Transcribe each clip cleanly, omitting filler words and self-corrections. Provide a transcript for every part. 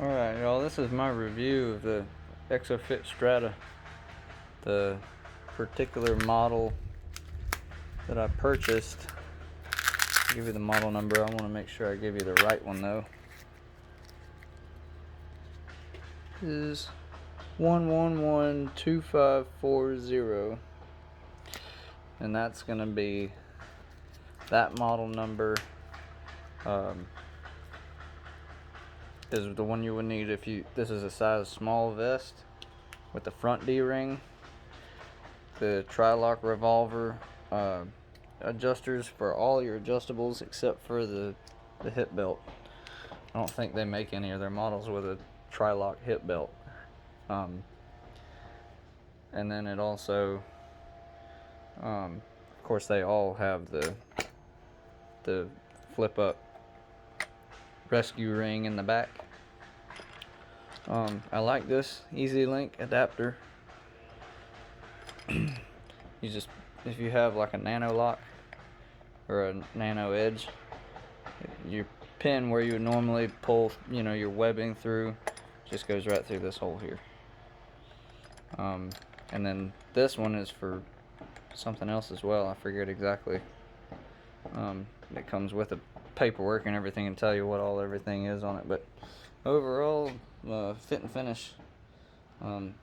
Alright, y'all, this is my review of the Exofit Strata, the particular model that I purchased. I'll give you the model number. I want to make sure I give you the right one though. This is 1112540, and that's going to be that model number. Is the one you would need if you. This is a size small vest with the front D-ring, the tri-lock revolver, adjusters for all your adjustables except for the hip belt. I don't think they make any of their models with a tri-lock hip belt. And then it also, of course, they all have the flip up rescue ring in the back. I like this easy link adapter. You just, if you have like a nano lock or a nano edge, your pin where you would normally pull, your webbing through, just goes right through this hole here. And then this one is for something else as well. I forget exactly. It comes with the paperwork and everything and tell you what everything is on it. But overall, fit and finish.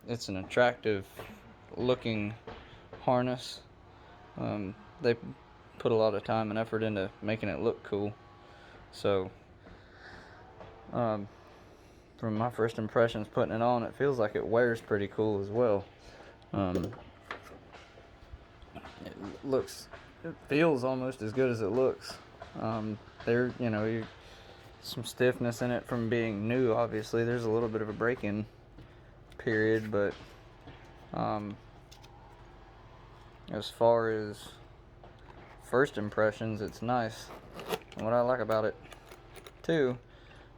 It's an attractive looking harness. They put a lot of time and effort into making it look cool. So, from my first impressions putting it on, it feels like it wears pretty cool as well. It feels almost as good as it looks. There, some stiffness in it from being new. Obviously, there's a little bit of a break-in period, but as far as first impressions, it's nice. And what I like about it too,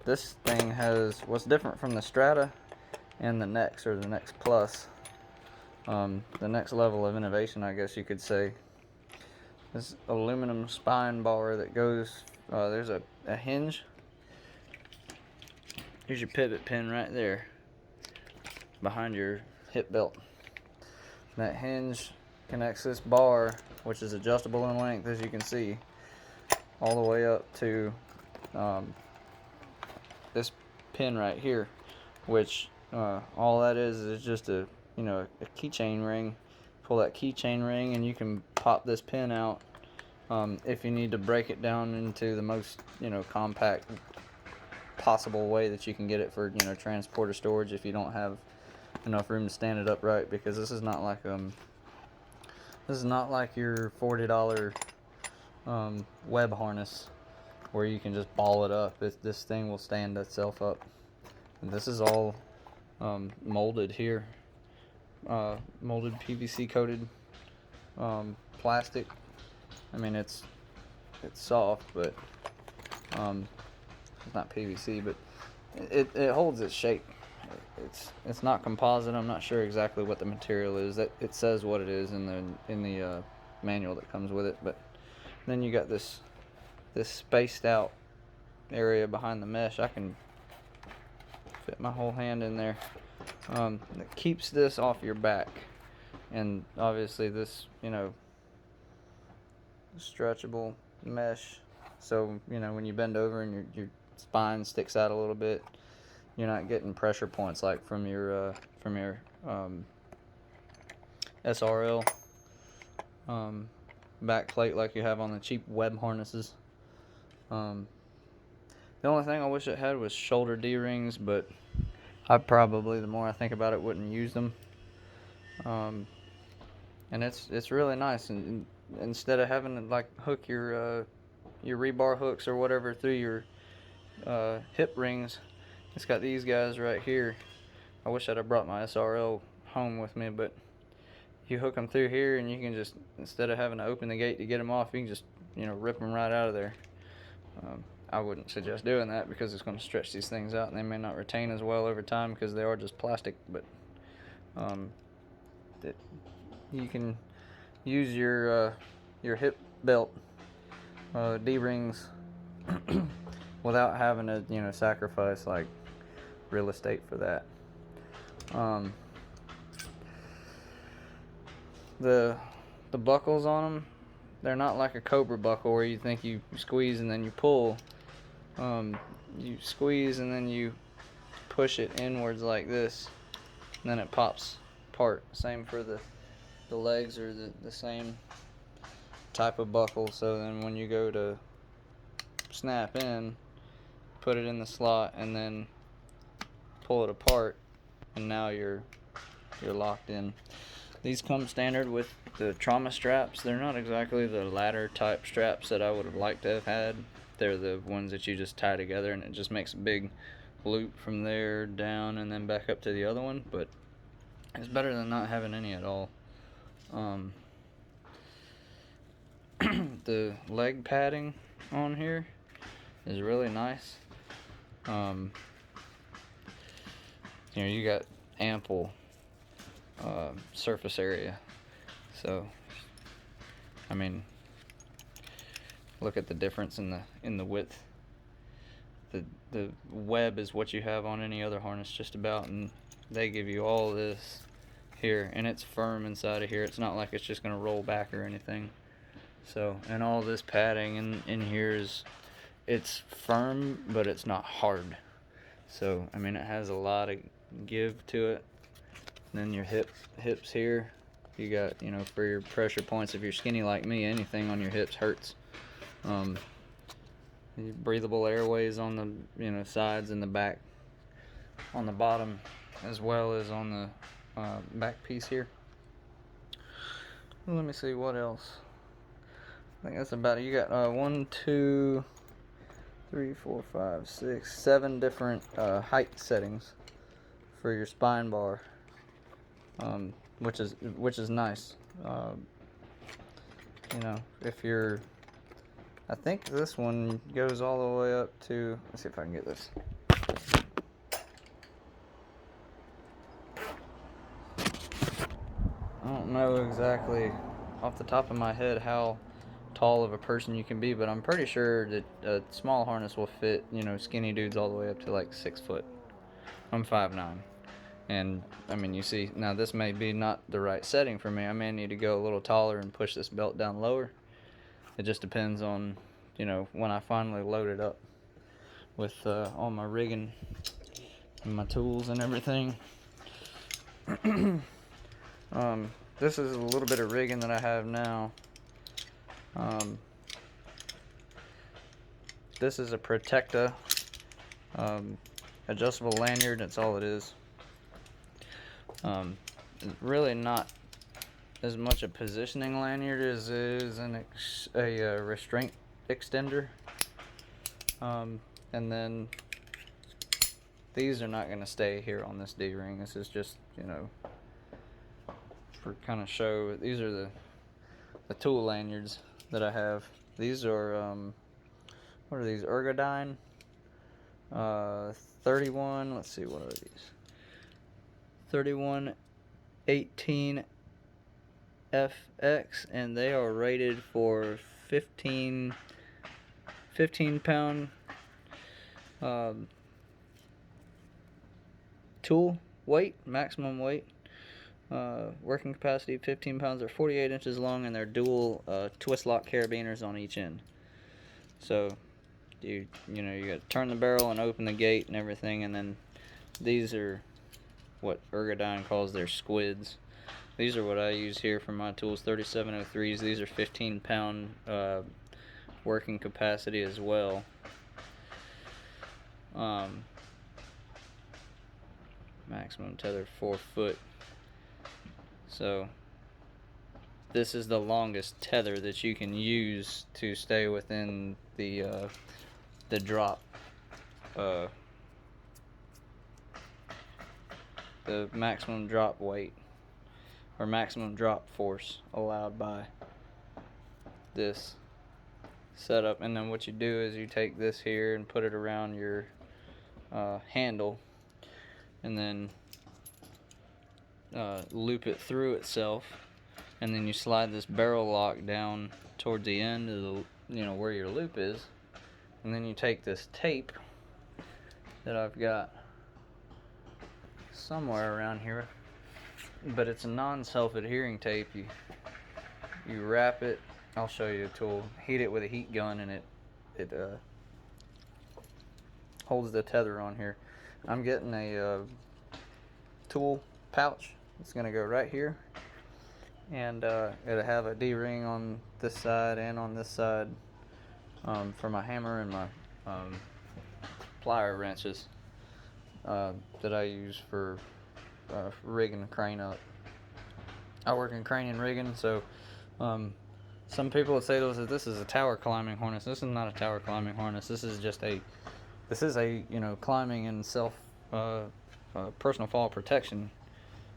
this thing has what's different from the Strata and the Next, or the Next Plus, the next level of innovation, I guess you could say. This aluminum spine bar that goes, there's a hinge. Here's your pivot pin right there behind your hip belt. That hinge connects this bar, which is adjustable in length, as you can see, all the way up to this pin right here, which all that is just a keychain ring. Pull that keychain ring and you can pop this pin out if you need to break it down into the most compact possible way that you can get it for transport or storage if you don't have enough room to stand it upright, because this is not like your $40 web harness where you can just ball it up. This thing will stand itself up, and this is all molded here, molded PVC coated plastic. I mean, it's soft, but it's not PVC, but it holds its shape. It's not composite. I'm not sure exactly what the material is. That it says what it is in the manual that comes with it. But then you got this spaced out area behind the mesh. I can fit my whole hand in there. That keeps this off your back, and obviously this stretchable mesh. So when you bend over and your spine sticks out a little bit, you're not getting pressure points like from your SRL back plate like you have on the cheap web harnesses. The only thing I wish it had was shoulder D-rings, but I probably, the more I think about it, wouldn't use them. And it's really nice, and instead of having to like hook your rebar hooks or whatever through your hip rings, it's got these guys right here. I wish I'd have brought my SRL home with me, but you hook them through here and you can just, instead of having to open the gate to get them off, you can just rip them right out of there. I wouldn't suggest doing that because it's going to stretch these things out and they may not retain as well over time because they are just plastic. But you can use your hip belt D-rings without having to sacrifice like real estate for that. The buckles on them, they're not like a Cobra buckle where you think you squeeze and then you pull. You squeeze and then you push it inwards like this, and then it pops apart. Same for the legs are the same type of buckle, so then when you go to snap in, put it in the slot and then pull it apart, and now you're locked in. These come standard with the trauma straps. They're not exactly the ladder type straps that I would have liked to have had. They're the ones that you just tie together and it just makes a big loop from there down and then back up to the other one, but it's better than not having any at all. The leg padding on here is really nice. You got ample surface area, so I mean, look at the difference in the width. The web is what you have on any other harness just about, and they give you all this here, and it's firm inside of here. It's not like it's just going to roll back or anything. So, and all this padding in here it's firm, but it's not hard. So, I mean, it has a lot of give to it. And then your hips here, you got, for your pressure points. If you're skinny like me, anything on your hips hurts. Breathable airways on the sides and the back, on the bottom, as well as on the back piece here. Let me see what else. I think that's about it. You got 1, 2, 3, 4, 5, 6, 7 different height settings for your spine bar, which is nice. If you're, I think this one goes all the way up to, let's see if I can get this. I don't know exactly off the top of my head how tall of a person you can be, but I'm pretty sure that a small harness will fit, skinny dudes all the way up to like 6 foot. I'm 5'9", and I mean, you see, now this may be not the right setting for me. I may need to go a little taller and push this belt down lower. It just depends on, when I finally load it up with all my rigging and my tools and everything. This is a little bit of rigging that I have now. This is a Protecta adjustable lanyard. That's all it is. Really not as much a positioning lanyard as is a restraint extender. And then these are not going to stay here on this D-ring. This is just, for kind of show. These are the tool lanyards that I have. These are what are these? Ergodyne 31. Let's see, what are these? 3118 FX, and they are rated for 15 pound tool weight, maximum weight. Working capacity 15 pounds. They're 48 inches long, and they're dual twist lock carabiners on each end. So you got to turn the barrel and open the gate and everything, and then these are what Ergodyne calls their squids. These are what I use here for my tools, 3703s. These are 15 pound working capacity as well. Maximum tether 4 foot. So this is the longest tether that you can use to stay within the drop, the maximum drop weight or maximum drop force allowed by this setup. And then what you do is you take this here and put it around your handle, and then loop it through itself, and then you slide this barrel lock down towards the end of the, where your loop is, and then you take this tape that I've got somewhere around here, but it's a non-self-adhering tape. You wrap it. I'll show you a tool. Heat it with a heat gun, and it holds the tether on here. I'm getting a tool pouch. It's gonna go right here, and it'll have a D-ring on this side and on this side for my hammer and my plier wrenches that I use for rigging the crane up. I work in crane and rigging, so some people would say to us that this is a tower climbing harness. This is not a tower climbing harness. This is a climbing and self personal fall protection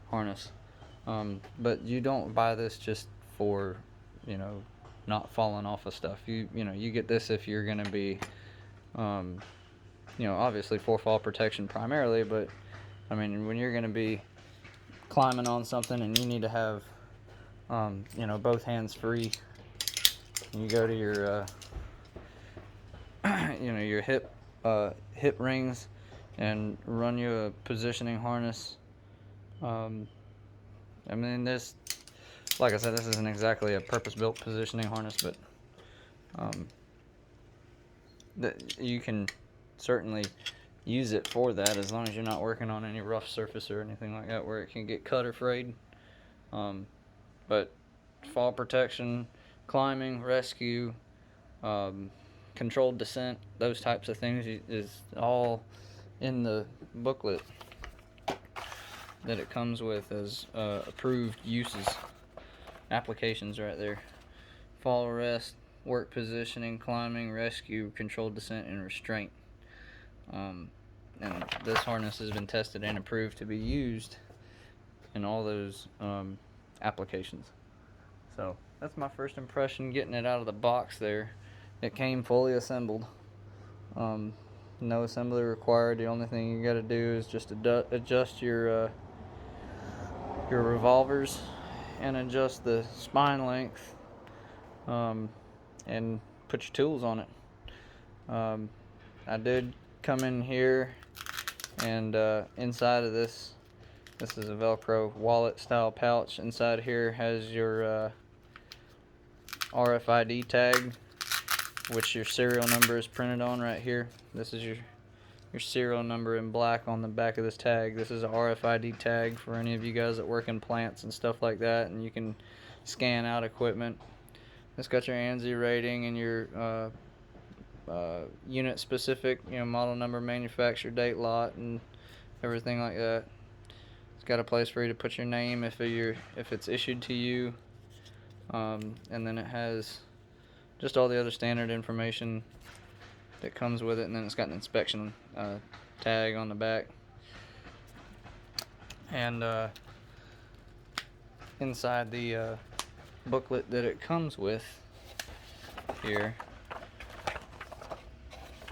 harness. But you don't buy this just for not falling off of stuff. You get this if you're gonna be obviously for fall protection primarily, but I mean when you're gonna be climbing on something and you need to have both hands free, you go to your your hip rings and run you a positioning harness. I mean, this, like I said, this isn't exactly a purpose-built positioning harness, but you can certainly use it for that as long as you're not working on any rough surface or anything like that where it can get cut or frayed. But fall protection, climbing, rescue, controlled descent, those types of things is all in the booklet that it comes with as approved uses, applications right there. Fall arrest, work positioning, climbing, rescue, controlled descent, and restraint. And this harness has been tested and approved to be used in all those applications. So that's my first impression getting it out of the box there. It came fully assembled. No assembly required. The only thing you got to do is just adjust your revolvers and adjust the spine length and put your tools on it. I did come in here and inside of this is a Velcro wallet style pouch. Inside here has your RFID tag, which your serial number is printed on right here. This is your serial number in black on the back of this tag. This is a RFID tag for any of you guys that work in plants and stuff like that, and you can scan out equipment. It's got your ANSI rating and your unit specific, model number, manufacture date, lot, and everything like that. It's got a place for you to put your name if it's issued to you, and then it has just all the other standard information that comes with it, and then it's got an inspection tag on the back. And inside the booklet that it comes with here,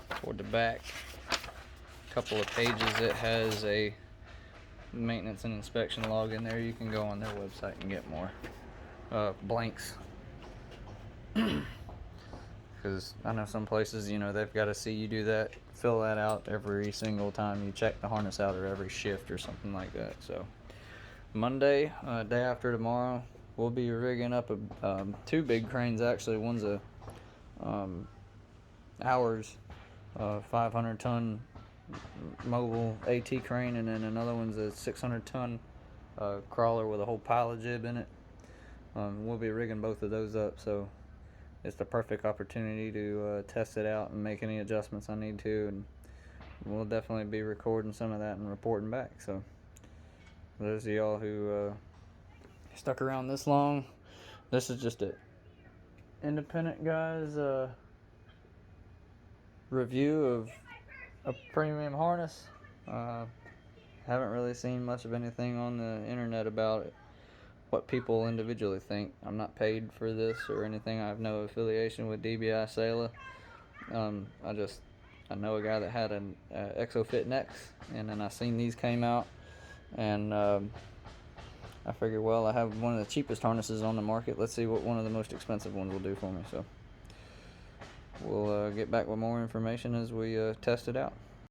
toward the back, a couple of pages, it has a maintenance and inspection log in there. You can go on their website and get more blanks. Because I know some places, they've got to see you do that, fill that out every single time you check the harness out, or every shift or something like that. So Monday, day after tomorrow, we'll be rigging up two big cranes actually. One's a ours 500-ton mobile AT crane, and then another one's a 600-ton crawler with a whole pile of jib in it. We'll be rigging both of those up, so it's the perfect opportunity to test it out and make any adjustments I need to, and we'll definitely be recording some of that and reporting back. So those of y'all who stuck around this long, this is just an independent guy's review of a premium harness. Haven't really seen much of anything on the internet about it, what people individually think. I'm not paid for this or anything. I have no affiliation with DBI Sela. I know a guy that had an Exofit Next, and then I seen these came out, and I figured, well, I have one of the cheapest harnesses on the market. Let's see what one of the most expensive ones will do for me. So we'll get back with more information as we test it out.